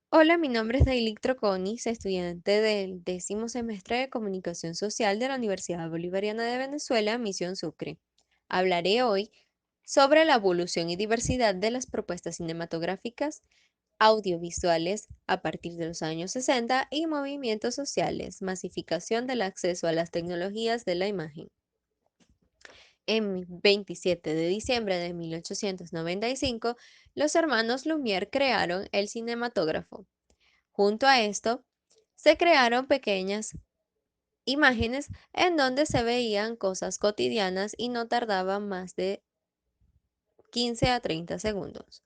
Hola, mi nombre es Daily Troconis, estudiante del 10º semestre de Comunicación Social de la Universidad Bolivariana de Venezuela, Misión Sucre. Hablaré hoy sobre la evolución y diversidad de las propuestas cinematográficas audiovisuales a partir de los años 60 y movimientos sociales, masificación del acceso a las tecnologías de la imagen. En 27 de diciembre de 1895, los hermanos Lumière crearon el cinematógrafo. Junto a esto, se crearon pequeñas imágenes en donde se veían cosas cotidianas y no tardaban más de 15 a 30 segundos.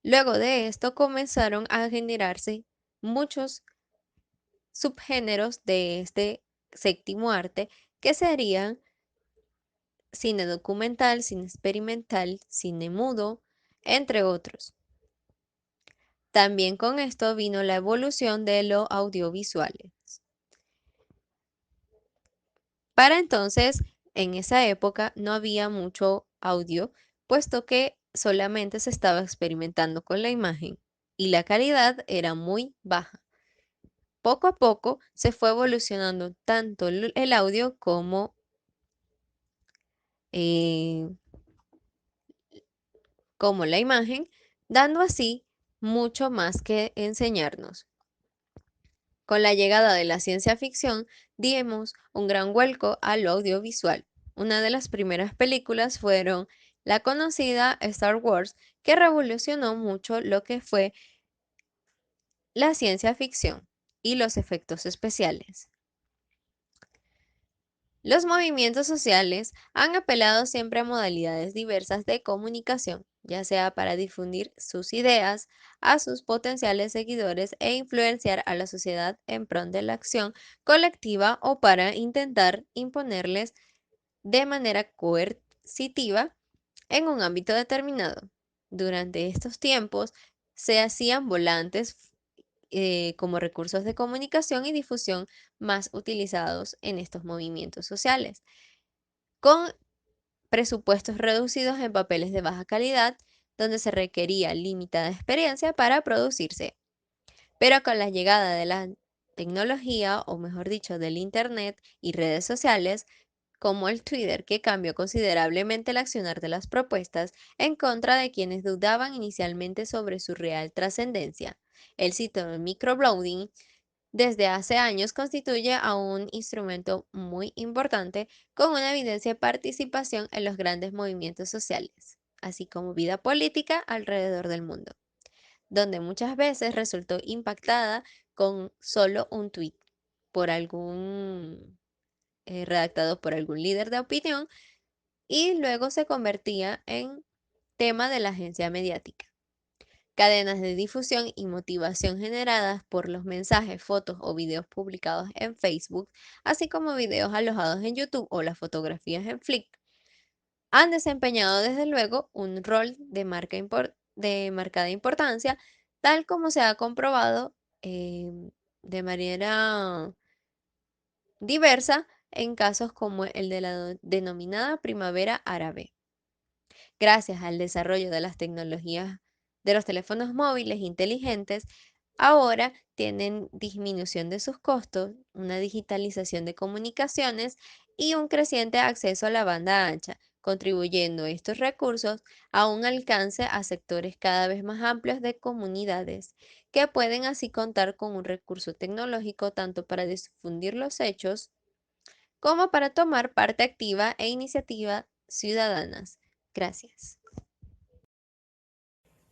Luego de esto comenzaron a generarse muchos subgéneros de este séptimo arte que serían cine documental, cine experimental, cine mudo, entre otros. También con esto vino la evolución de lo audiovisuales. Para entonces, en esa época no había mucho audio, puesto que solamente se estaba experimentando con la imagen y la calidad era muy baja. Poco a poco se fue evolucionando tanto el audio eh, como la imagen, dando así mucho más que enseñarnos. Con la llegada de la ciencia ficción, dimos un gran vuelco al audiovisual. Una de las primeras películas fueron la conocida Star Wars, que revolucionó mucho lo que fue la ciencia ficción y los efectos especiales. Los movimientos sociales han apelado siempre a modalidades diversas de comunicación, ya sea para difundir sus ideas a sus potenciales seguidores e influenciar a la sociedad en pro de la acción colectiva o para intentar imponerles de manera coercitiva en un ámbito determinado. Durante estos tiempos se hacían volantes como recursos de comunicación y difusión más utilizados en estos movimientos sociales, con presupuestos reducidos en papeles de baja calidad, donde se requería limitada experiencia para producirse. Pero con la llegada de la tecnología, o mejor dicho, del Internet y redes sociales, como el Twitter, que cambió considerablemente el accionar de las propuestas en contra de quienes dudaban inicialmente sobre su real trascendencia. El sitio de microblogging desde hace años constituye a un instrumento muy importante con una evidencia de participación en los grandes movimientos sociales, así como vida política alrededor del mundo, donde muchas veces resultó impactada con solo un tuit por algún redactado por algún líder de opinión y luego se convertía en tema de la agencia mediática. Cadenas de difusión y motivación generadas por los mensajes, fotos o videos publicados en Facebook, así como videos alojados en YouTube o las fotografías en Flickr, han desempeñado desde luego un rol de marcada importancia, tal como se ha comprobado de manera diversa en casos como el de la denominada primavera árabe. Gracias al desarrollo de las tecnologías de los teléfonos móviles inteligentes, ahora tienen disminución de sus costos, una digitalización de comunicaciones y un creciente acceso a la banda ancha, contribuyendo estos recursos a un alcance a sectores cada vez más amplios de comunidades, que pueden así contar con un recurso tecnológico tanto para difundir los hechos como para tomar parte activa e iniciativa ciudadanas. Gracias.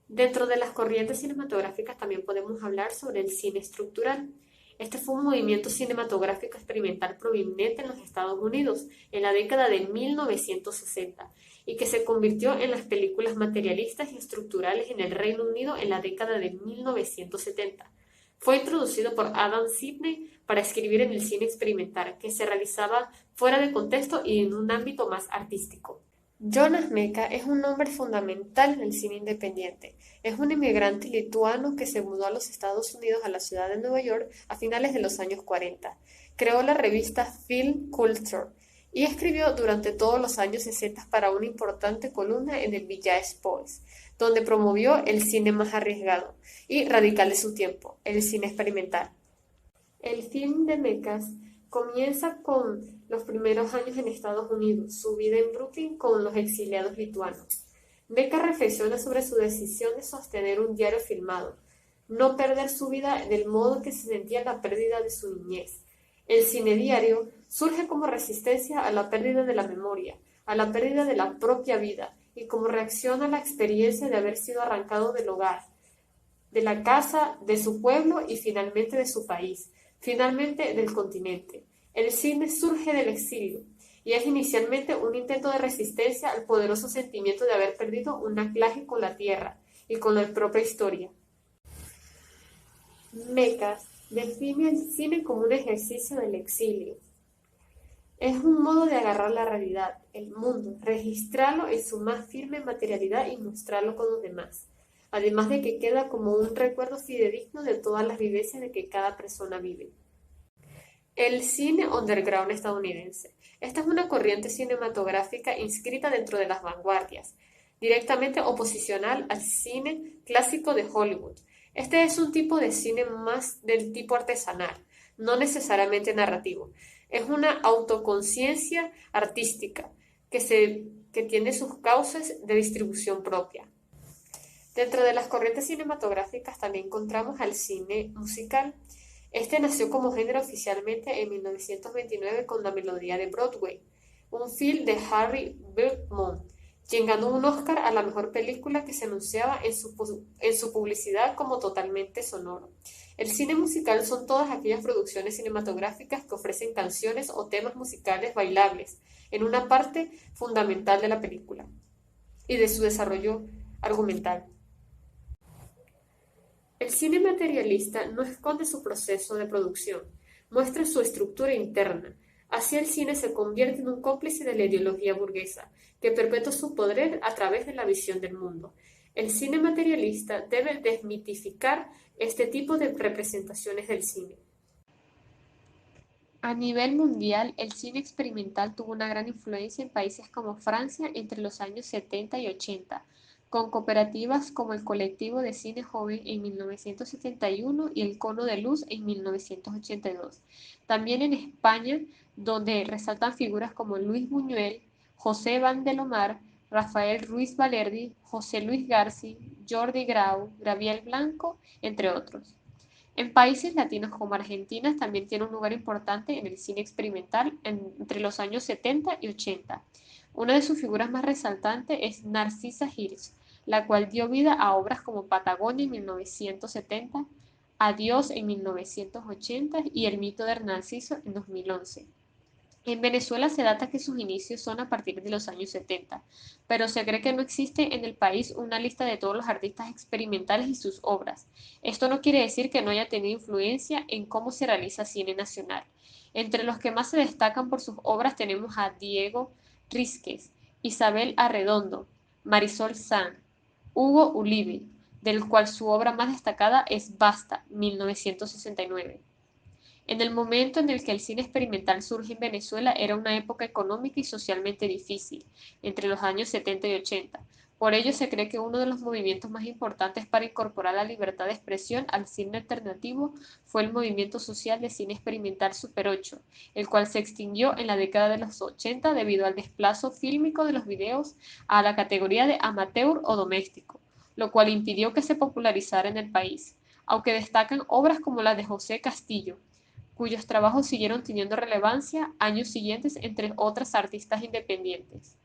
Dentro de las corrientes cinematográficas también podemos hablar sobre el cine estructural. Este fue un movimiento cinematográfico experimental prominente en los Estados Unidos en la década de 1960 y que se convirtió en las películas materialistas y estructurales en el Reino Unido en la década de 1970. Fue introducido por Adam Sidney para escribir en el cine experimental, que se realizaba fuera de contexto y en un ámbito más artístico. Jonas Meka es un nombre fundamental en el cine independiente. Es un inmigrante lituano que se mudó a los Estados Unidos, a la ciudad de Nueva York, a finales de los años 40. Creó la revista Film Culture y escribió durante todos los años 60 para una importante columna en el Village Voice, donde promovió el cine más arriesgado y radical de su tiempo, el cine experimental. El film de Mekas comienza con los primeros años en Estados Unidos, su vida en Brooklyn con los exiliados lituanos. Mekas reflexiona sobre su decisión de sostener un diario filmado, no perder su vida del modo que se sentía la pérdida de su niñez. El cine diario surge como resistencia a la pérdida de la memoria, a la pérdida de la propia vida, y como reacción a la experiencia de haber sido arrancado del hogar, de la casa, de su pueblo y finalmente de su país, finalmente del continente. El cine surge del exilio y es inicialmente un intento de resistencia al poderoso sentimiento de haber perdido un anclaje con la tierra y con la propia historia. Mekas define el cine como un ejercicio del exilio. Es un modo de agarrar la realidad, el mundo, registrarlo en su más firme materialidad y mostrarlo con los demás, además de que queda como un recuerdo fidedigno de todas las vivencias de que cada persona vive. El cine underground estadounidense. Esta es una corriente cinematográfica inscrita dentro de las vanguardias, directamente oposicional al cine clásico de Hollywood. Este es un tipo de cine más del tipo artesanal, no necesariamente narrativo. Es una autoconciencia artística que tiene sus causas de distribución propia. Dentro de las corrientes cinematográficas también encontramos al cine musical. Este nació como género oficialmente en 1929 con La Melodía de Broadway, un film de Harry Bergman, quien ganó un Oscar a la mejor película que se anunciaba en su publicidad como totalmente sonoro. El cine musical son todas aquellas producciones cinematográficas que ofrecen canciones o temas musicales bailables en una parte fundamental de la película y de su desarrollo argumental. El cine materialista no esconde su proceso de producción, muestra su estructura interna. Así el cine se convierte en un cómplice de la ideología burguesa, que perpetúa su poder a través de la visión del mundo. El cine materialista debe desmitificar este tipo de representaciones del cine. A nivel mundial, el cine experimental tuvo una gran influencia en países como Francia entre los años 70 y 80, con cooperativas como el Colectivo de Cine Joven en 1971 y el Cono de Luz en 1982. También en España, donde resaltan figuras como Luis Buñuel, José Vandelomar, Rafael Ruiz Valerdi, José Luis Garci, Jordi Grau, Gabriel Blanco, entre otros. En países latinos como Argentina también tiene un lugar importante en el cine experimental entre los años 70 y 80. Una de sus figuras más resaltantes es Narcisa Hirsch, la cual dio vida a obras como Patagonia en 1970, Adiós en 1980 y El mito de Narciso en 2011. En Venezuela se data que sus inicios son a partir de los años 70, pero se cree que no existe en el país una lista de todos los artistas experimentales y sus obras. Esto no quiere decir que no haya tenido influencia en cómo se realiza cine nacional. Entre los que más se destacan por sus obras tenemos a Diego Rísquez, Isabel Arredondo, Marisol San, Hugo Ulibe, del cual su obra más destacada es Basta, 1969. En el momento en el que el cine experimental surge en Venezuela era una época económica y socialmente difícil, entre los años 70 y 80. Por ello se cree que uno de los movimientos más importantes para incorporar la libertad de expresión al cine alternativo fue el movimiento social de cine experimental Super 8, el cual se extinguió en la década de los 80 debido al desplazo fílmico de los videos a la categoría de amateur o doméstico, lo cual impidió que se popularizara en el país, aunque destacan obras como la de José Castillo, cuyos trabajos siguieron teniendo relevancia años siguientes entre otras artistas independientes.